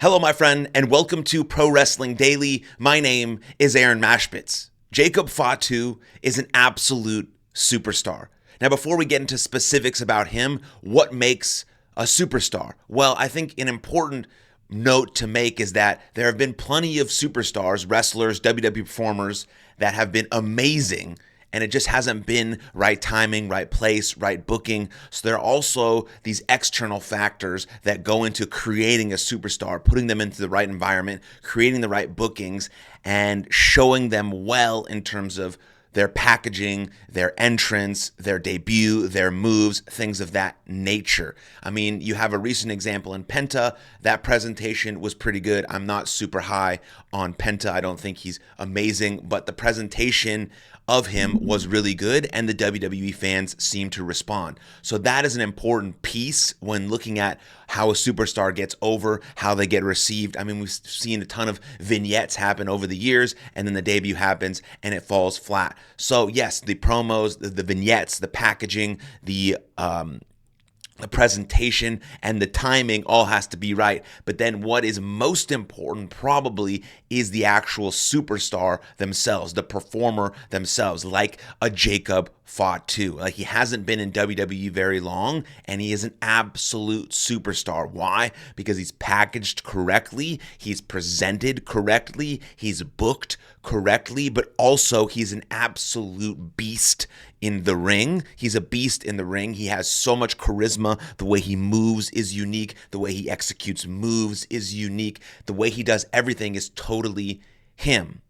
Hello, my friend, and welcome to Pro Wrestling Daily. My name is Aaron Machbitz. Jacob Fatu is an absolute superstar. Now, before we get into specifics about him, what makes a superstar? Well, I think an important note to make is that there have been plenty of superstars, wrestlers, WWE performers that have been amazing, and it just hasn't been right timing, right place, right booking. So there are also these external factors that go into creating a superstar, putting them into the right environment, creating the right bookings, and showing them well in terms of their packaging, their entrance, their debut, their moves, things of that nature. I mean, you have a recent example in Penta. That presentation was pretty good. I'm not super high on Penta. I don't think he's amazing, but the presentation of him was really good, and the WWE fans seem to respond. So that is an important piece when looking at how a superstar gets over, how they get received. I mean, we've seen a ton of vignettes happen over the years, and then the debut happens and it falls flat. So yes, the promos, the vignettes, the packaging, the presentation and the timing all has to be right. But then what is most important probably is the actual superstar themselves, the performer themselves, like a Jacob Fatu. Like, he hasn't been in WWE very long, and he is an absolute superstar. Why? Because he's packaged correctly, he's presented correctly, he's booked correctly, but also he's an absolute beast in the ring. He's a beast in the ring. He has so much charisma. The way he moves is unique. The way he executes moves is unique. The way he does everything is totally him.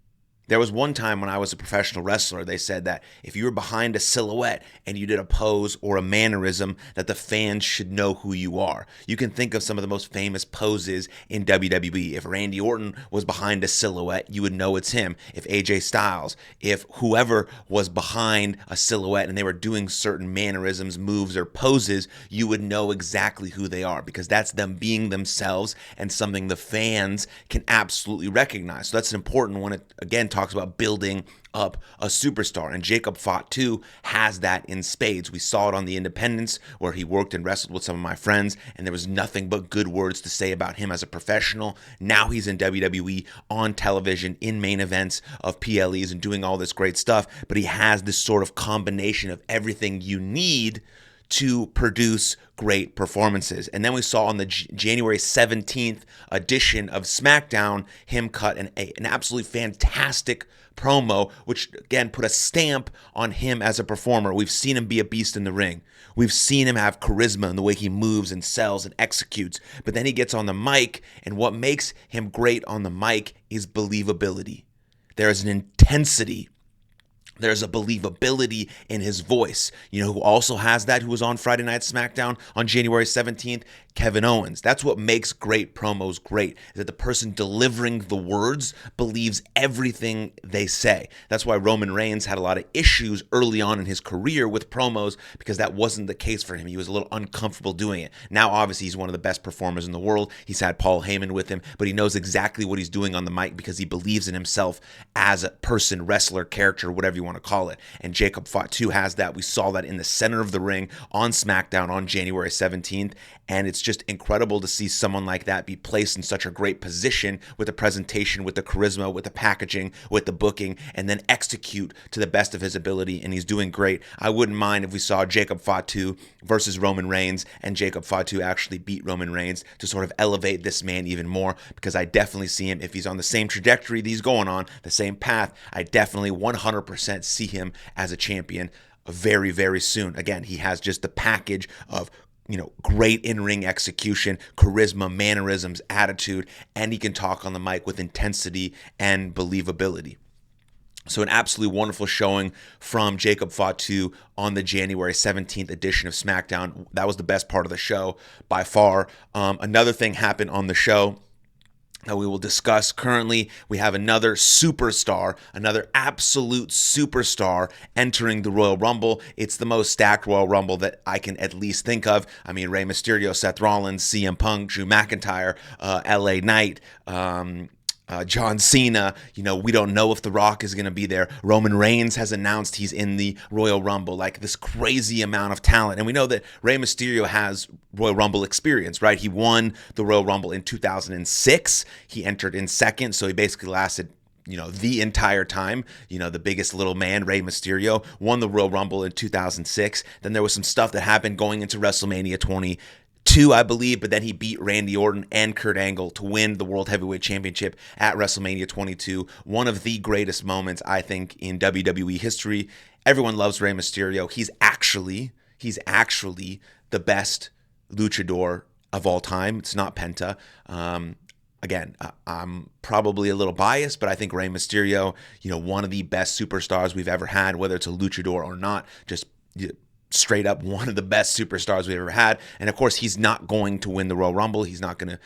There was one time when I was a professional wrestler, they said that if you were behind a silhouette and you did a pose or a mannerism, that the fans should know who you are. You can think of some of the most famous poses in WWE. If Randy Orton was behind a silhouette, you would know it's him. If AJ Styles, if whoever was behind a silhouette and they were doing certain mannerisms, moves, or poses, you would know exactly who they are, because that's them being themselves and something the fans can absolutely recognize. So that's important when it, again, talks about building up a superstar, and Jacob Fatu has that in spades. We saw it on the Independents, where he worked and wrestled with some of my friends, and there was nothing but good words to say about him as a professional. Now he's in WWE on television, in main events of PLEs, and doing all this great stuff, but he has this sort of combination of everything you need to produce great performances. And then we saw on the January 17th edition of SmackDown, him cut an absolutely fantastic promo, which again put a stamp on him as a performer. We've seen him be a beast in the ring. We've seen him have charisma in the way he moves and sells and executes. But then he gets on the mic, and what makes him great on the mic is believability. There is an intensity. There's a believability in his voice. You know who also has that, who was on Friday Night SmackDown on January 17th? Kevin Owens. That's what makes great promos great, is that the person delivering the words believes everything they say. That's why Roman Reigns had a lot of issues early on in his career with promos, because that wasn't the case for him. He was a little uncomfortable doing it. Now, obviously, he's one of the best performers in the world. He's had Paul Heyman with him, but he knows exactly what he's doing on the mic because he believes in himself as a person, wrestler, character, whatever you want to call it. And Jacob Fatu has that. We saw that in the center of the ring on SmackDown on January 17th. And it's just incredible to see someone like that be placed in such a great position with the presentation, with the charisma, with the packaging, with the booking, and then execute to the best of his ability. And he's doing great. I wouldn't mind if we saw Jacob Fatu versus Roman Reigns, and Jacob Fatu actually beat Roman Reigns to sort of elevate this man even more, because I definitely see him, if he's on the same trajectory that he's going on, the same path, I definitely 100% see him as a champion very, very soon. Again, he has just the package of great in-ring execution, charisma, mannerisms, attitude, and he can talk on the mic with intensity and believability. So an absolutely wonderful showing from Jacob Fatu on the January 17th edition of SmackDown. That was the best part of the show by far. Another thing happened on the show that we will discuss. Currently, we have another superstar, another absolute superstar entering the Royal Rumble. It's the most stacked Royal Rumble that I can at least think of. I mean, Rey Mysterio, Seth Rollins, CM Punk, Drew McIntyre, LA Knight, John Cena. We don't know if The Rock is going to be there. Roman Reigns has announced he's in the Royal Rumble. Like, this crazy amount of talent. And we know that Rey Mysterio has Royal Rumble experience, right? He won the Royal Rumble in 2006. He entered in second, so he basically lasted the entire time. The biggest little man, Rey Mysterio, won the Royal Rumble in 2006. Then there was some stuff that happened going into WrestleMania 22, I believe, but then he beat Randy Orton and Kurt Angle to win the World Heavyweight Championship at WrestleMania 22. One of the greatest moments, I think, in WWE history. Everyone loves Rey Mysterio. He's actually the best luchador of all time. It's not Penta. Again, I'm probably a little biased, but I think Rey Mysterio, one of the best superstars we've ever had, whether it's a luchador or not, just straight up one of the best superstars we've ever had. And of course, he's not going to win the Royal Rumble. He's not going to,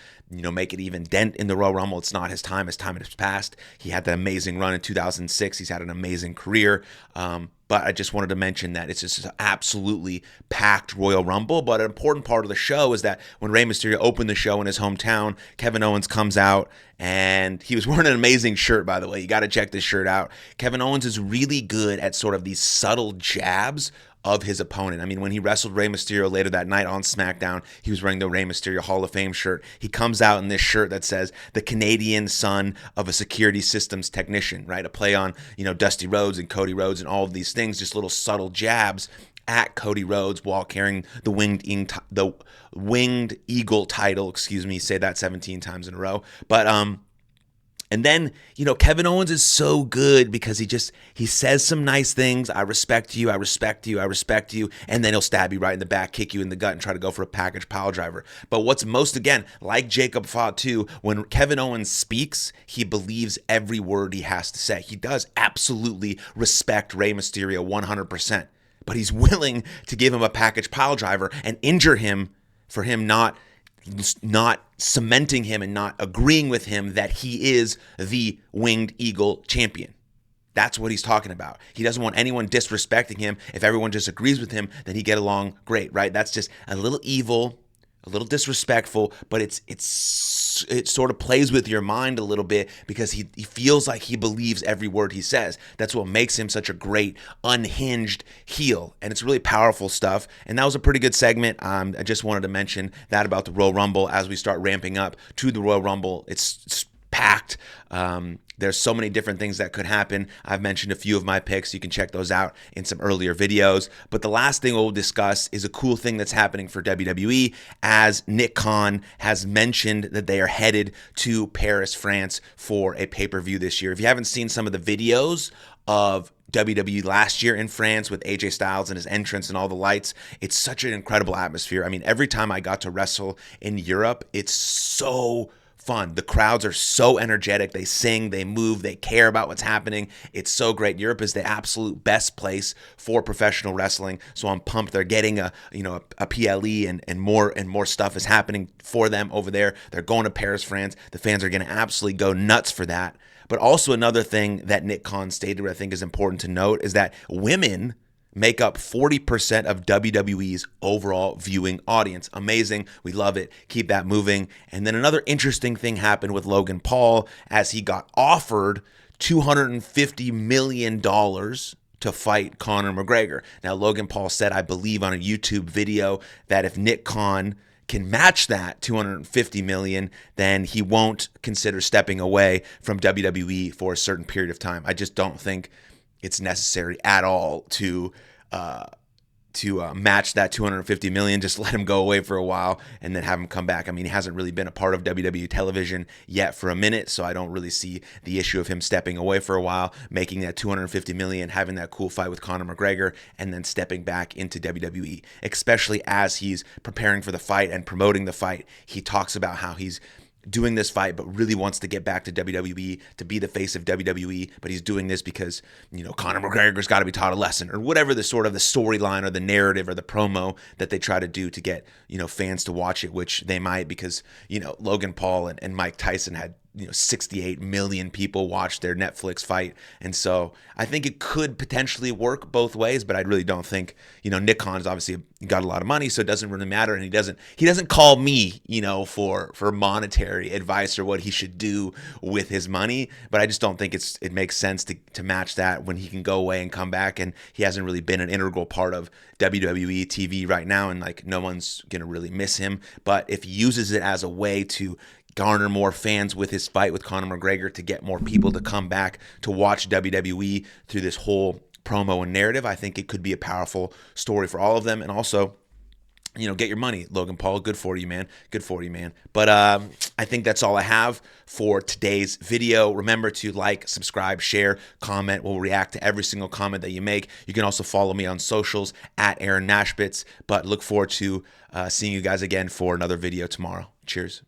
make it even dent in the Royal Rumble. It's not his time. His time has passed. He had that amazing run in 2006. He's had an amazing career. But I just wanted to mention that it's just an absolutely packed Royal Rumble. But an important part of the show is that when Rey Mysterio opened the show in his hometown, Kevin Owens comes out, and he was wearing an amazing shirt, by the way. You got to check this shirt out. Kevin Owens is really good at sort of these subtle jabs of his opponent. I mean, when he wrestled Rey Mysterio later that night on SmackDown, he was wearing the Rey Mysterio Hall of Fame shirt. He comes out in this shirt that says, "The Canadian son of a security systems technician," right? A play on, Dusty Rhodes and Cody Rhodes and all of these things, just little subtle jabs at Cody Rhodes while carrying the Winged Eagle title, say that 17 times in a row. But, and then, Kevin Owens is so good because he says some nice things. I respect you. I respect you. I respect you. And then he'll stab you right in the back, kick you in the gut, and try to go for a package pile driver. But what's most, again, like Jacob Fatu, when Kevin Owens speaks, he believes every word he has to say. He does absolutely respect Rey Mysterio 100%. But he's willing to give him a package pile driver and injure him for him not cementing him and not agreeing with him that he is the Winged Eagle champion. That's what he's talking about. He doesn't want anyone disrespecting him. If everyone just agrees with him, then he get along great, right? That's just a little evil, a little disrespectful, but it sort of plays with your mind a little bit because he feels like he believes every word he says. That's what makes him such a great, unhinged heel. And it's really powerful stuff. And that was a pretty good segment. I just wanted to mention that about the Royal Rumble as we start ramping up to the Royal Rumble. It's packed. There's so many different things that could happen. I've mentioned a few of my picks. You can check those out in some earlier videos. But the last thing we'll discuss is a cool thing that's happening for WWE, as Nick Khan has mentioned that they are headed to Paris, France for a pay-per-view this year. If you haven't seen some of the videos of WWE last year in France with AJ Styles and his entrance and all the lights, it's such an incredible atmosphere. I mean, every time I got to wrestle in Europe, it's so fun. The crowds are so energetic. They sing, they move, they care about what's happening. It's so great. Europe is the absolute best place for professional wrestling. So I'm pumped. They're getting a PLE and more stuff is happening for them over there. They're going to Paris, France. The fans are going to absolutely go nuts for that. But also another thing that Nick Khan stated, I think is important to note, is that women make up 40% of WWE's overall viewing audience. Amazing. We love it. Keep that moving. And then another interesting thing happened with Logan Paul as he got offered $250 million to fight Conor McGregor. Now, Logan Paul said, I believe on a YouTube video, that if Nick Khan can match that $250 million, then he won't consider stepping away from WWE for a certain period of time. I just don't think it's necessary at all to match that $250 million. Just let him go away for a while and then have him come back. I mean, he hasn't really been a part of WWE television yet for a minute, so I don't really see the issue of him stepping away for a while, making that $250 million, having that cool fight with Conor McGregor, and then stepping back into WWE, especially as he's preparing for the fight and promoting the fight. He talks about how he's doing this fight, but really wants to get back to WWE, to be the face of WWE, but he's doing this because, Conor McGregor's got to be taught a lesson, or whatever the sort of the storyline or the narrative or the promo that they try to do to get, fans to watch it, which they might, because, Logan Paul and Mike Tyson had 68 million people watch their Netflix fight. And so I think it could potentially work both ways, but I really don't think, Nick Khan's obviously got a lot of money, so it doesn't really matter. And he doesn't call me, for monetary advice or what he should do with his money. But I just don't think it makes sense to match that when he can go away and come back. And he hasn't really been an integral part of WWE TV right now. And like, no one's going to really miss him. But if he uses it as a way to garner more fans with his fight with Conor McGregor, to get more people to come back to watch WWE through this whole promo and narrative, I think it could be a powerful story for all of them. And also, get your money, Logan Paul. Good for you, man. Good for you, man. But I think that's all I have for today's video. Remember to like, subscribe, share, comment. We'll react to every single comment that you make. You can also follow me on socials at Aaron Machbitz. But look forward to seeing you guys again for another video tomorrow. Cheers.